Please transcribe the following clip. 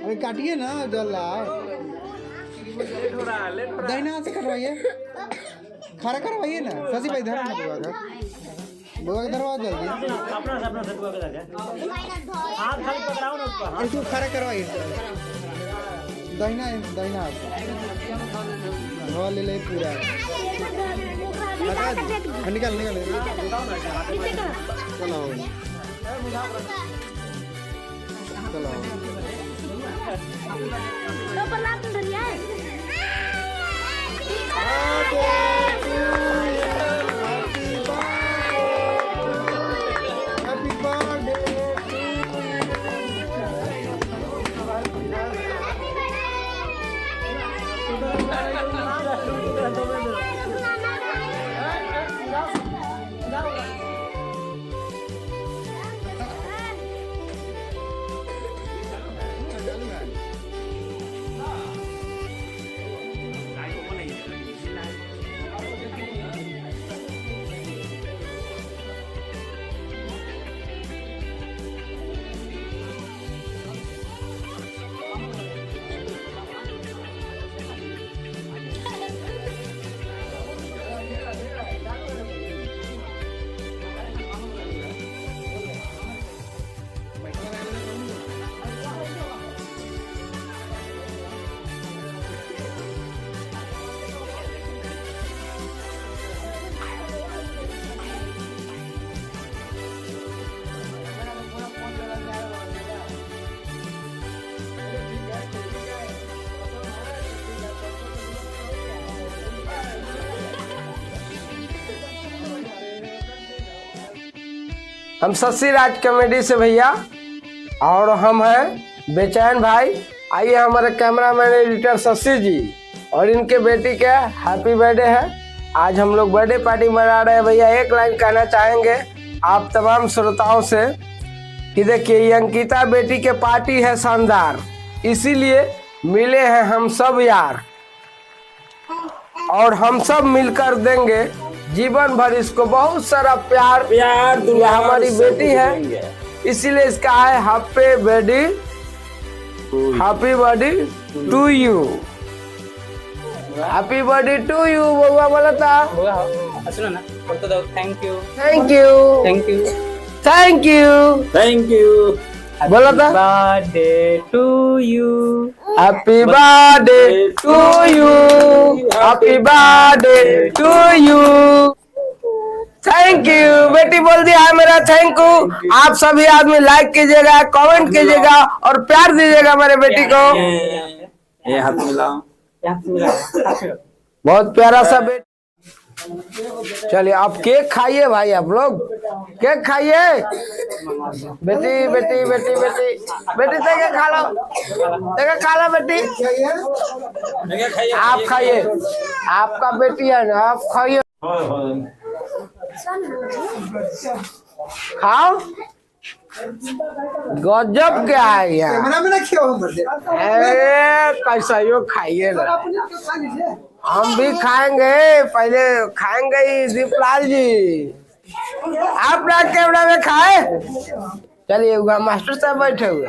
अरे काटिए ना, जल रहा है। दाहिना हाथ से करवाइए, खड़ा करवाइए ना। शशि भाई धरा ना बुआ का धरवा जल्दी। इसको खड़ा करवाइए, दाहिना दाहिना हाथ धवा ले ले पूरा। निकल निकल चलो चलो हम शशि राज कॉमेडी से भैया, और हम हैं बेचैन भाई। आइए हमारे कैमरामैन एडिटर शशि जी और इनके बेटी के हैप्पी बर्थडे है। आज हम लोग बर्थडे पार्टी मना रहे हैं भैया। एक लाइन कहना चाहेंगे आप तमाम श्रोताओं से कि देखिए, ये अंकिता बेटी के पार्टी है शानदार, इसीलिए मिले हैं हम सब यार, और हम सब मिलकर देंगे जीवन भर इसको बहुत सारा प्यार। ये हमारी बेटी है, इसीलिए इसका है happy birthday to you, happy birthday to you. बउआ बोला था, सुनो ना, thank you thank you thank you thank you thank you. बोला था, birthday to you, happy birthday to you, happy birthday to you. Thank you. बेटी बोल दिया है मेरा थैंक यू। आप सभी आदमी लाइक कीजिएगा, कमेंट कीजिएगा और प्यार दीजिएगा मेरे बेटी को। ये हाथ मिलाओ, बहुत प्यारा सा बेटी। चलिए आप केक खाइए भाई, आप लोग केक खाइए। बेटी बेटी बेटी बेटी बेटी देखे खा लो, देखे खा लो बेटी। आप खाइए, आपका बेटी है ना, आप खाइए, खाओ। गजब क्या है यार, कैसा यो खाइए ना, हम भी खाएंगे, पहले खाएंगे ही दीपलाल जी। आप ना कैमरा में खाए। चलिए मास्टर साहब बैठे हुए।